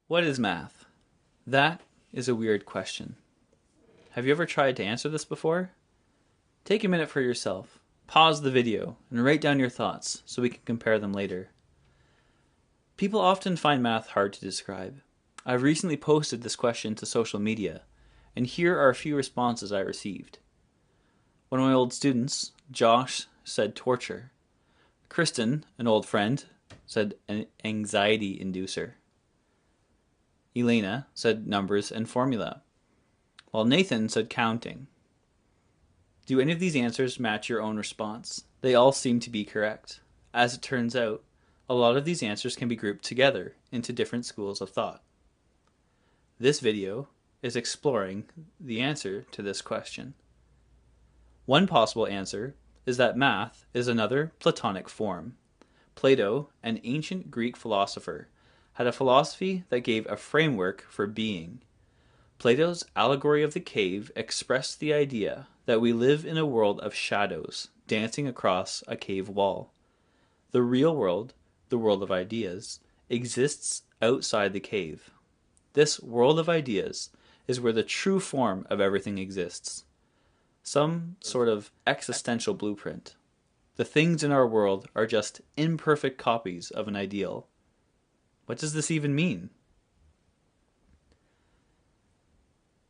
What is math? That is a weird question. Have you ever tried to answer this before? Take a minute for yourself, pause the video, and write down your thoughts so we can compare them later. People often find math hard to describe. I've recently posted this question to social media, and here are a few responses I received. One of my old students, Josh, said torture. Kristen, an old friend, said an anxiety inducer. Elena said numbers and formula, while Nathan said counting. Do any of these answers match your own response? They all seem to be correct. As it turns out, a lot of these answers can be grouped together into different schools of thought. This video is exploring the answer to this question. One possible answer is that math is another Platonic form. Plato, an ancient Greek philosopher, had a philosophy that gave a framework for being. Plato's allegory of the cave expressed the idea that we live in a world of shadows dancing across a cave wall. The real world, the world of ideas, exists outside the cave. This world of ideas is where the true form of everything exists. Some sort of existential blueprint. The things in our world are just imperfect copies of an ideal. What does this even mean?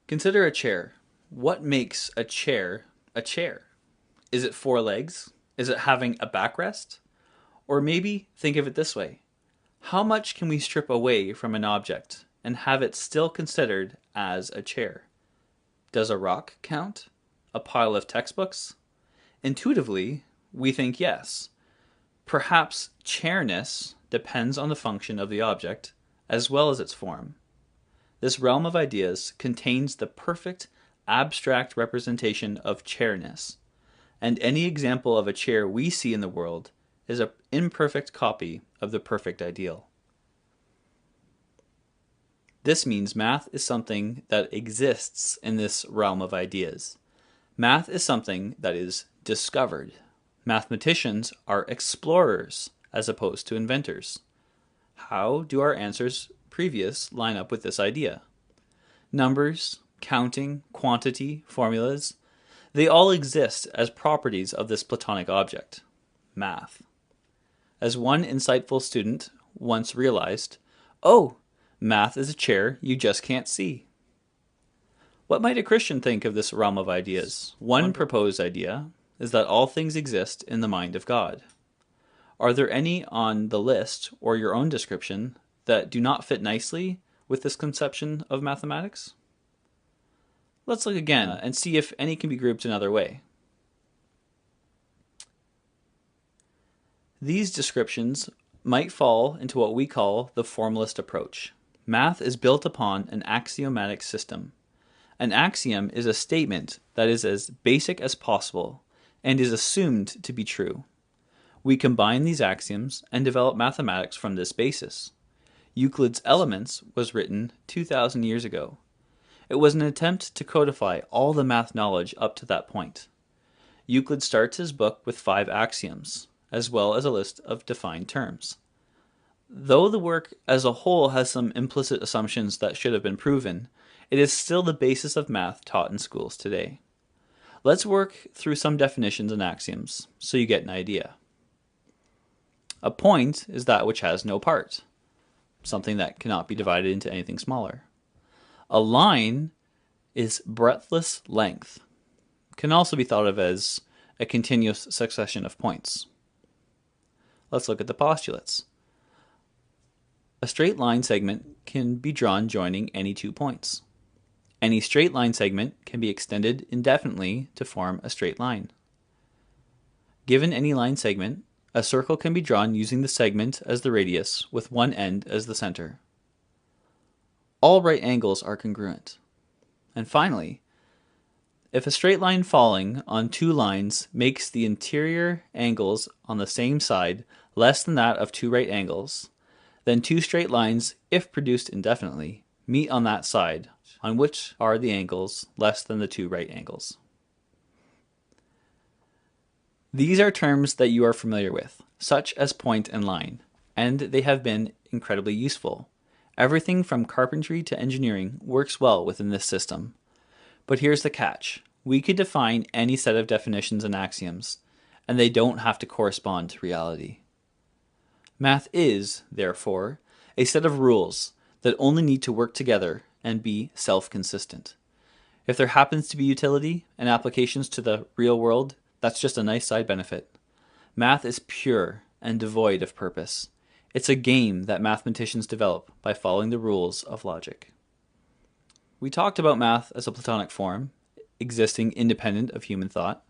Consider a chair. What makes a chair a chair? Is it 4 legs? Is it having a backrest? Or maybe think of it this way. How much can we strip away from an object and have it still considered as a chair? Does a rock count? A pile of textbooks? Intuitively, we think yes. Perhaps chairness depends on the function of the object as well as its form. This realm of ideas contains the perfect abstract representation of chairness, and any example of a chair we see in the world is an imperfect copy of the perfect ideal. This means math is something that exists in this realm of ideas. Math is something that is discovered. Mathematicians are explorers as opposed to inventors. How do our answers previous line up with this idea? Numbers, counting, quantity, formulas, they all exist as properties of this Platonic object, math. As one insightful student once realized, oh, math is a chair you just can't see. What might a Christian think of this realm of ideas? One proposed idea is that all things exist in the mind of God. Are there any on the list or your own description that do not fit nicely with this conception of mathematics? Let's look again and see if any can be grouped another way. These descriptions might fall into what we call the formalist approach. Math is built upon an axiomatic system. An axiom is a statement that is as basic as possible and is assumed to be true. We combine these axioms and develop mathematics from this basis. Euclid's Elements was written 2,000 years ago. It was an attempt to codify all the math knowledge up to that point. Euclid starts his book with 5 axioms, as well as a list of defined terms. Though the work as a whole has some implicit assumptions that should have been proven, it is still the basis of math taught in schools today. Let's work through some definitions and axioms so you get an idea. A point is that which has no part, something that cannot be divided into anything smaller. A line is breadthless length, can also be thought of as a continuous succession of points. Let's look at the postulates. A straight line segment can be drawn joining any 2 points. Any straight line segment can be extended indefinitely to form a straight line. Given any line segment, a circle can be drawn using the segment as the radius with one end as the center. All right angles are congruent. And finally, if a straight line falling on 2 lines makes the interior angles on the same side less than that of 2 right angles, then 2 straight lines, if produced indefinitely, meet on that side, on which are the angles less than the 2 right angles. These are terms that you are familiar with, such as point and line, and they have been incredibly useful. Everything from carpentry to engineering works well within this system. But here's the catch. We could define any set of definitions and axioms, and they don't have to correspond to reality. Math is, therefore, a set of rules that only need to work together and be self-consistent. If there happens to be utility and applications to the real world, that's just a nice side benefit. Math is pure and devoid of purpose. It's a game that mathematicians develop by following the rules of logic. We talked about math as a Platonic form, existing independent of human thought.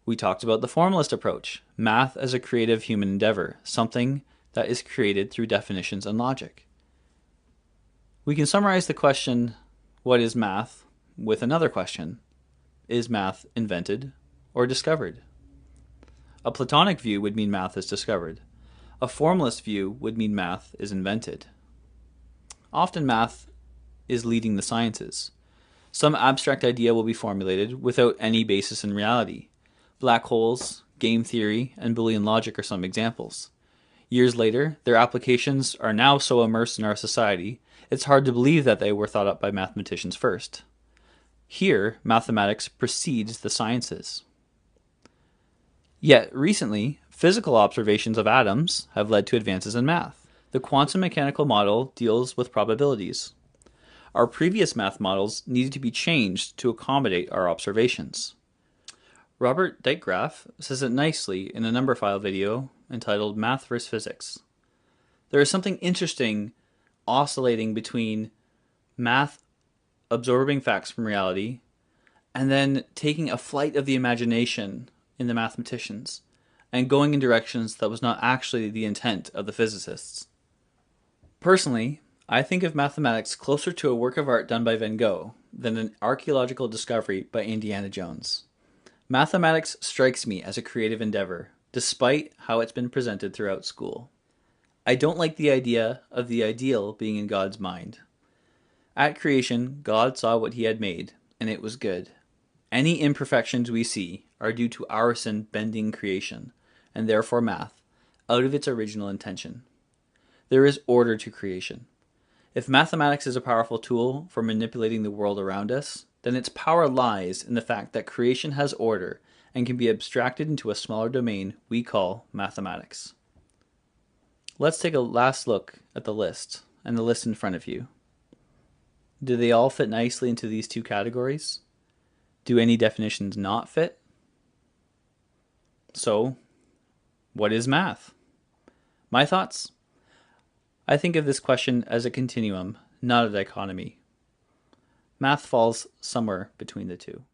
We talked about the formalist approach, math as a creative human endeavor, something that is created through definitions and logic. We can summarize the question, what is math, with another question. Is math invented or discovered? A Platonic view would mean math is discovered. A formalist view would mean math is invented. Often math is leading the sciences. Some abstract idea will be formulated without any basis in reality. Black holes, game theory, and Boolean logic are some examples. Years later, their applications are now so immersed in our society, it's hard to believe that they were thought up by mathematicians first. Here, mathematics precedes the sciences. Yet, recently, physical observations of atoms have led to advances in math. The quantum mechanical model deals with probabilities. Our previous math models needed to be changed to accommodate our observations. Robert Dijkgraaf says it nicely in a number file video entitled Math vs. Physics. There is something interesting oscillating between math absorbing facts from reality and then taking a flight of the imagination in the mathematicians and going in directions that was not actually the intent of the physicists. Personally, I think of mathematics closer to a work of art done by Van Gogh than an archaeological discovery by Indiana Jones. Mathematics strikes me as a creative endeavor, despite how it's been presented throughout school. I don't like the idea of the ideal being in God's mind. At creation, God saw what he had made, and it was good. Any imperfections we see are due to our sin bending creation, and therefore math, out of its original intention. There is order to creation. If mathematics is a powerful tool for manipulating the world around us, then its power lies in the fact that creation has order and can be abstracted into a smaller domain we call mathematics. Let's take a last look at the list, and the list in front of you. Do they all fit nicely into these two categories? Do any definitions not fit? So, what is math? My thoughts? I think of this question as a continuum, not a dichotomy. Math falls somewhere between the two.